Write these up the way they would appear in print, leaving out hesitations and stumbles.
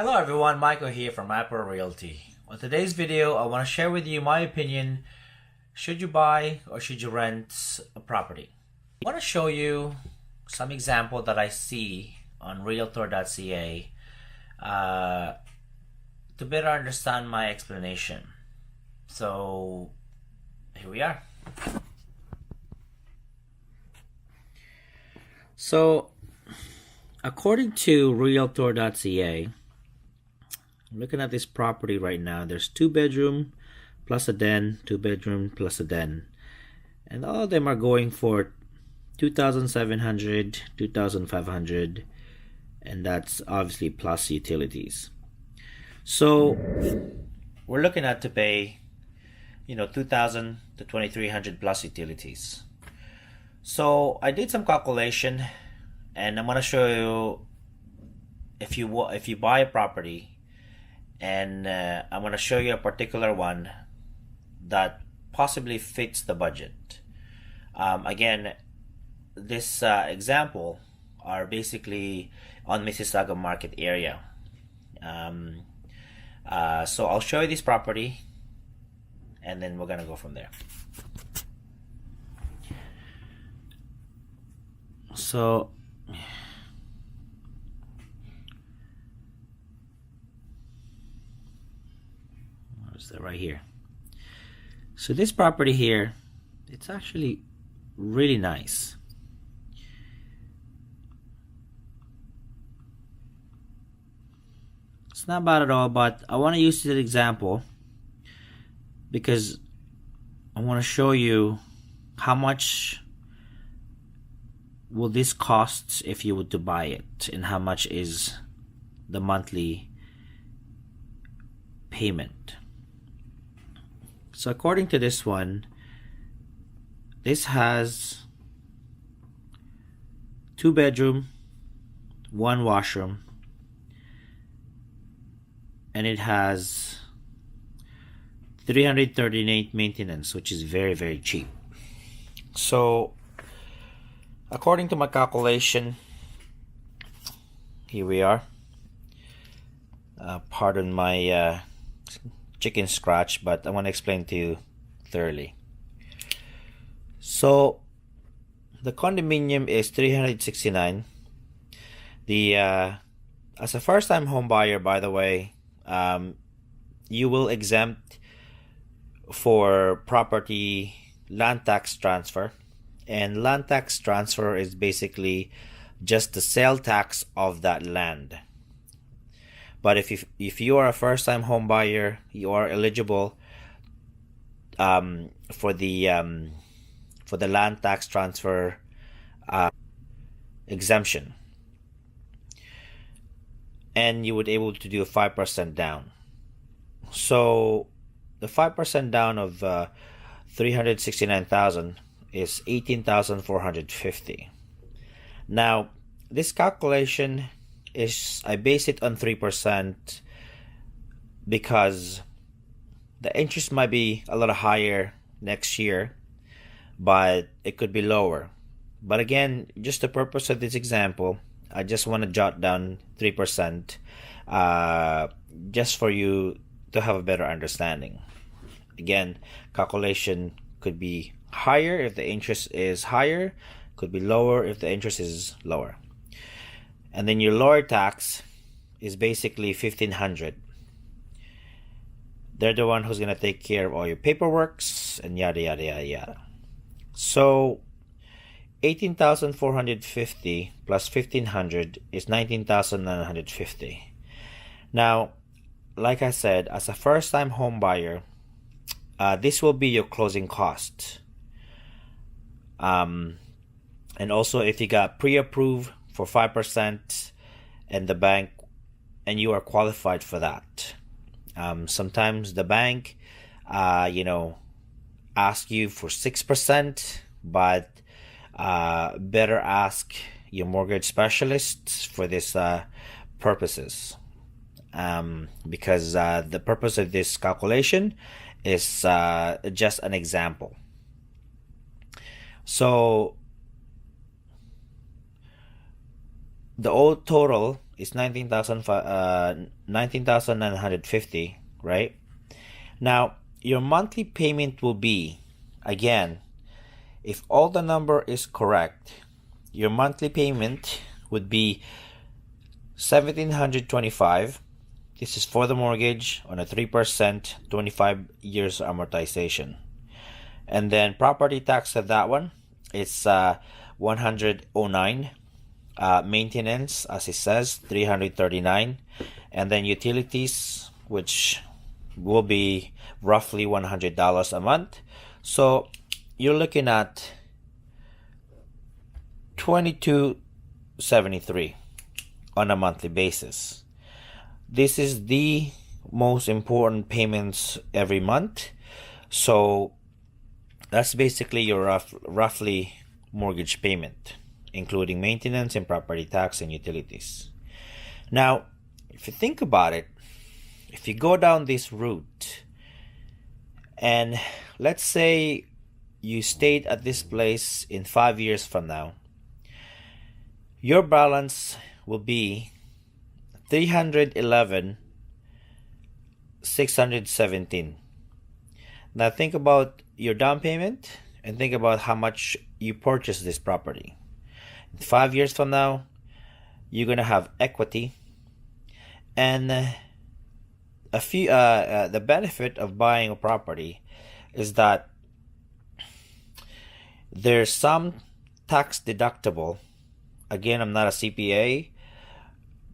Hello everyone, Michael here from Apple Realty. On today's video, I want to share with you my opinion. Should you buy or should you rent a property? I want to show you some example that I see on realtor.ca to better understand my explanation. So here we are. So according to realtor.ca, looking at this property right now, there's 2-bedroom plus a den, 2-bedroom plus a den, and all of them are going for 2,700, 2,500, and that's obviously plus utilities. So we're looking at to pay 2,000 to 2,300 plus utilities. So I did some calculation, and I'm going to show you if you buy a property, and I'm going to show you a particular one that possibly fits the budget. Again, this example are basically on Mississauga market area. So I'll show you this property, and then we're going to go from there. So right here. So this property here, it's actually really nice. It's not bad at all, but I want to use this example because I want to show you how much will this cost if you were to buy it, and how much is the monthly payment. So according to this one, this has 2-bedroom, 1 washroom, and it has 338 maintenance, which is very, very cheap. So according to my calculation, here we are. Pardon my chicken scratch, but I want to explain to you thoroughly. So the condominium is 369. The as a first-time home buyer, by the way, you will exempt for property land tax transfer, and land tax transfer is basically just the sale tax of that land. But if you are a first-time home buyer, you are eligible for the land tax transfer exemption, and you would able to do a 5% down. So the 5% down of 369,000 is 18,450. Now this calculation is, I base it on 3% because the interest might be a little higher next year, but it could be lower. But again, just the purpose of this example, I just want to jot down 3% just for you to have a better understanding. Again, calculation could be higher if the interest is higher, could be lower if the interest is lower. And then your lower tax is basically 1,500. They're the one who's gonna take care of all your paperworks and yada yada yada yada. So 18,450 plus 1,500 is 19,950. Now, like I said, as a first-time home buyer, this will be your closing cost. And also, if you got pre-approved for 5% and the bank, and you are qualified for that. Sometimes the bank ask you for 6%, but better ask your mortgage specialist for this purposes, because the purpose of this calculation is just an example. So the old total is 19,950, right? Now, your monthly payment will be, again, if all the number is correct, your monthly payment would be 1,725. This is for the mortgage on a 3%, 25 years amortization. And then property tax of that one, it's 109. Maintenance, as it says, 339. And then utilities, which will be roughly $100 a month. So you're looking at $22.73 on a monthly basis. This is the most important payments every month. So that's basically your roughly mortgage payment, including maintenance and property tax and utilities. Now, if you think about it, if you go down this route, and let's say you stayed at this place in 5 years from now, your balance will be $311,617. Now think about your down payment and think about how much you purchased this property. 5 years from now, you're gonna have equity, and the benefit of buying a property is that there's some tax deductible. Again, I'm not a CPA,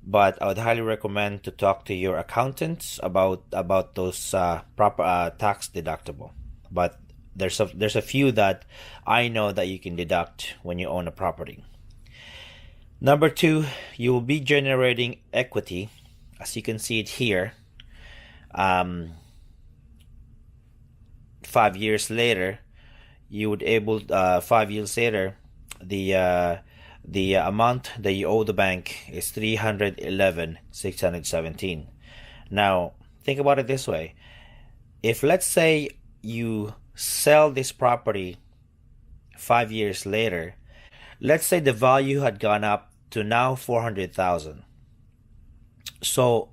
but I would highly recommend to talk to your accountants about those proper tax deductible. But there's a few that I know that you can deduct when you own a property. Number two, you will be generating equity, as you can see it here. 5 years later, you would 5 years later, the amount that you owe the bank is $311,617. Now, think about it this way. If, let's say, you sell this property 5 years later, let's say the value had gone up to now $400,000. So,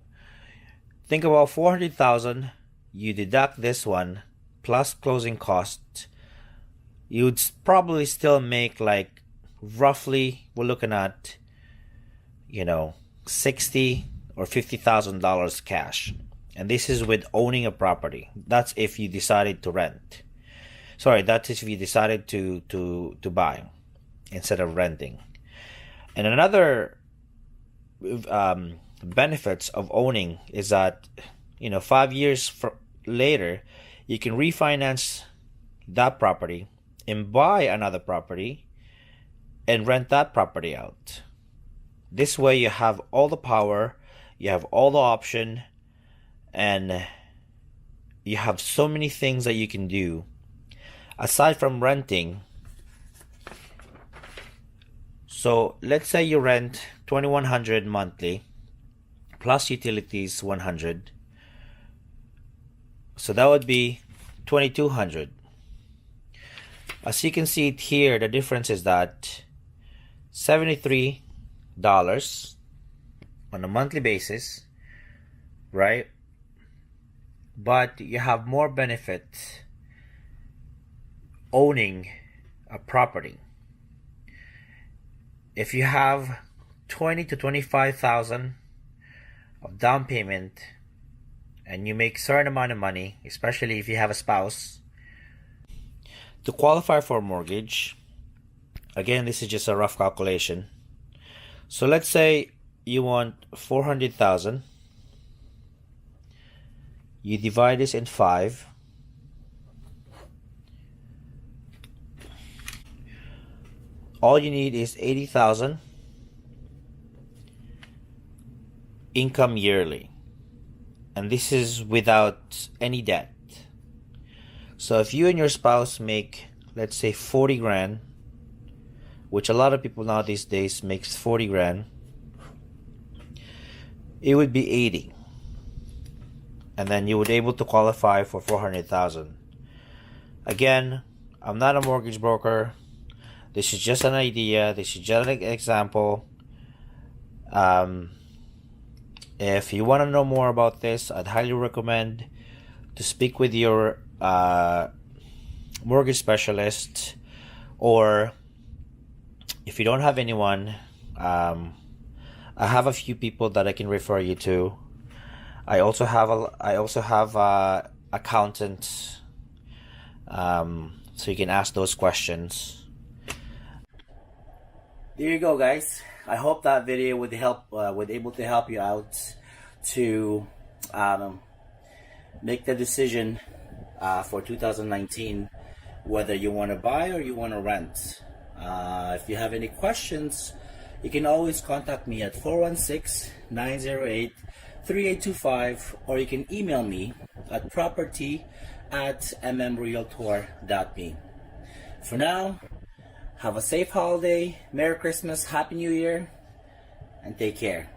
think about $400,000, you deduct this one, plus closing costs, you'd probably still make like roughly, we're looking at, $60,000 or $50,000 cash. And this is with owning a property. That's if you decided to rent. Sorry, that's if you decided to buy instead of renting. And another benefits of owning is that 5 years later, you can refinance that property and buy another property and rent that property out. This way you have all the power, you have all the option, and you have so many things that you can do aside from renting. So let's say you rent $2,100 monthly plus utilities $100. So that would be $2,200. As you can see it here, the difference is that $73 on a monthly basis, right? But you have more benefits owning a property. If you have $20,000 to $25,000 of down payment and you make a certain amount of money, especially if you have a spouse, to qualify for a mortgage, again, this is just a rough calculation. So let's say you want $400,000. You divide this in 5. All you need is $80,000 income yearly. And this is without any debt. So if you and your spouse make, let's say, 40 grand, which a lot of people now these days makes 40 grand, it would be 80. And then you would be able to qualify for 400,000. Again, I'm not a mortgage broker. This is just an idea. This is just an example. If you want to know more about this, I'd highly recommend to speak with your mortgage specialist, or if you don't have anyone, I have a few people that I can refer you to. I also have accountants, so you can ask those questions. There you go, guys. I hope that video would able to help you out to make the decision for 2019 whether you want to buy or you want to rent. If you have any questions, you can always contact me at 416-908-3825, or you can email me at property@mmrealtor.me. For now, have a safe holiday, Merry Christmas, Happy New Year, and take care.